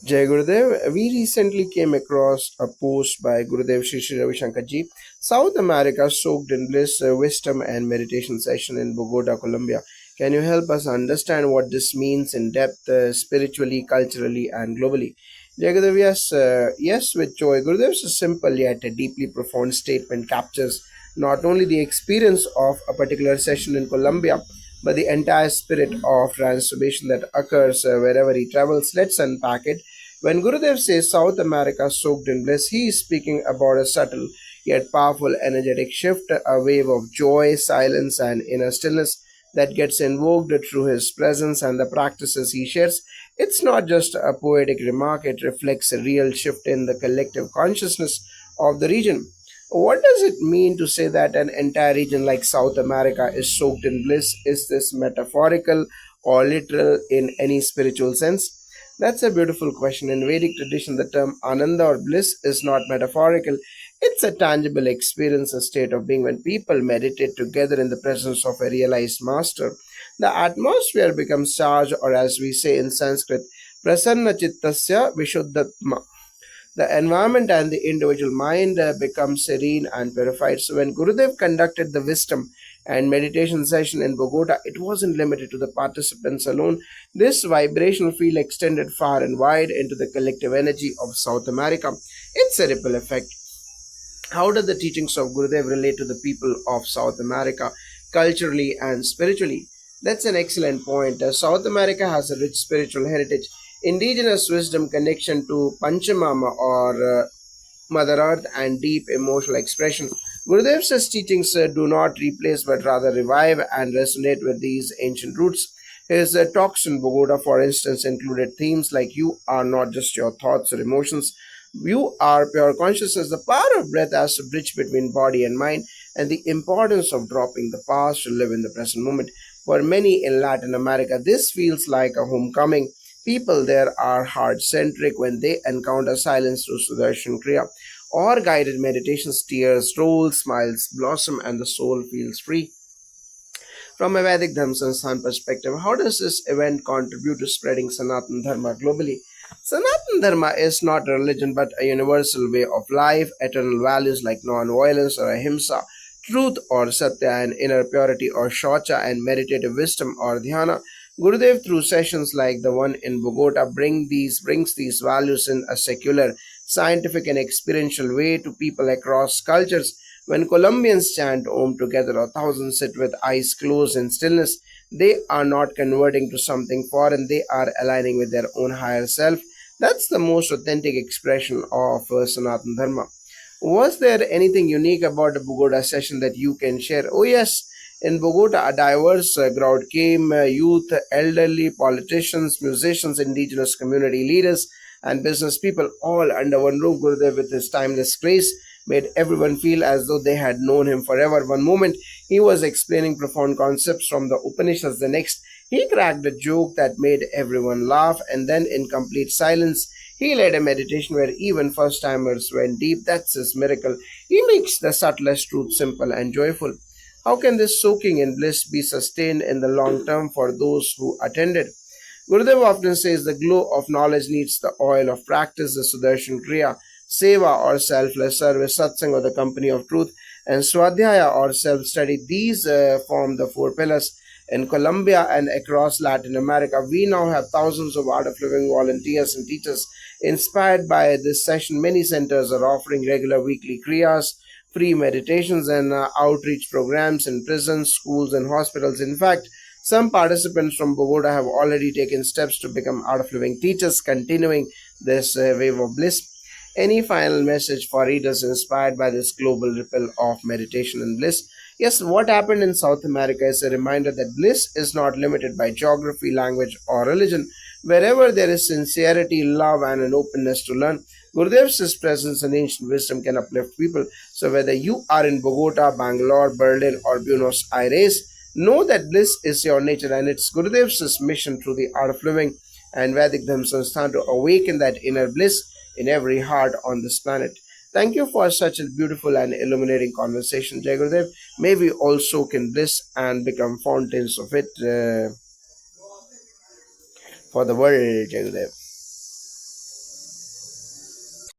Jai Gurudev, we recently came across a post by Gurudev Shri Shri Ravi Shankar Ji, South America soaked in bliss, wisdom and meditation session in Bogota, Colombia. Can you help us understand what this means in depth, spiritually, culturally, and globally? Jai Gurudev, yes, with joy. Gurudev's simple yet a deeply profound statement captures not only the experience of a particular session in Colombia, but the entire spirit of transformation that occurs wherever he travels. Let's unpack it. When Gurudev says South America soaked in bliss, he is speaking about a subtle yet powerful energetic shift, a wave of joy, silence, and inner stillness that gets invoked through his presence and the practices he shares. It's not just a poetic remark, it reflects a real shift in the collective consciousness of the region. What does it mean to say that an entire region like South America is soaked in bliss? Is this metaphorical or literal in any spiritual sense? That's a beautiful question. In Vedic tradition, the term ananda or bliss is not metaphorical. It's a tangible experience, a state of being when people meditate together in the presence of a realized master. The atmosphere becomes charged, or as we say in Sanskrit, prasanna chittasya vishuddhatma. The environment and the individual mind become serene and purified. So when Gurudev conducted the wisdom and meditation session in Bogota, it wasn't limited to the participants alone. This vibrational field extended far and wide into the collective energy of South America. It's a ripple effect. How do the teachings of Gurudev relate to the people of South America culturally and spiritually? That's an excellent point. South America has a rich spiritual heritage, indigenous wisdom, connection to Panchamama or Mother Earth, and deep emotional expression. Gurudev's teachings do not replace but rather revive and resonate with these ancient roots. His talks in Bogota, for instance, included themes like you are not just your thoughts or emotions, you are pure consciousness, the power of breath as a bridge between body and mind, and the importance of dropping the past to live in the present moment. For many in Latin America, this feels like a homecoming. People there are heart centric when they encounter silence through Sudarshan Kriya or guided meditations, tears roll, smiles blossom, and the soul feels free. From a Vedic Dharma Sansthan perspective, how does this event contribute to spreading Sanatan Dharma globally? Sanatan Dharma is not a religion but a universal way of life, eternal values like non-violence or ahimsa, truth or satya and inner purity or shocha and meditative wisdom or dhyana. Gurudev, through sessions like the one in Bogota, brings these values in a secular, scientific, and experiential way to people across cultures. When Colombians chant Om together or thousands sit with eyes closed in stillness, they are not converting to something foreign, they are aligning with their own higher self. That's the most authentic expression of Sanatan Dharma. Was there anything unique about the Bogota session that you can share? Oh, yes. In Bogota, a diverse crowd came youth, elderly, politicians, musicians, indigenous community leaders, and business people all under one roof. Gurudev, with his timeless grace, made everyone feel as though they had known him forever. One moment, he was explaining profound concepts from the Upanishads, the next, he cracked a joke that made everyone laugh, and then, in complete silence, he led a meditation where even first timers went deep. That's his miracle. He makes the subtlest truth simple and joyful. How can this soaking in bliss be sustained in the long term for those who attended? Gurudev often says the glow of knowledge needs the oil of practice, the Sudarshan Kriya, Seva or selfless service, Satsang or the company of truth, and Swadhyaya or self study. These form the four pillars. In Colombia and across Latin America, we now have thousands of Art of Living volunteers and teachers. Inspired by this session, many centers are offering regular weekly kriyas, free meditations, and outreach programs in prisons, schools, and hospitals. In fact, some participants from Bogota have already taken steps to become Art of Living teachers, continuing this wave of bliss. Any final message for readers inspired by this global ripple of meditation and bliss? Yes, what happened in South America is a reminder that bliss is not limited by geography, language, or religion. Wherever there is sincerity, love, and an openness to learn, Gurudev's presence and ancient wisdom can uplift people. So, whether you are in Bogota, Bangalore, Berlin, or Buenos Aires, know that bliss is your nature and it's Gurudev's mission through the art of living and Vedic Dharma Sansthan to awaken that inner bliss in every heart on this planet. Thank you for such a beautiful and illuminating conversation, Jai Gurudev. May we also can bliss and become fountains of it for the world, Jai Gurudev.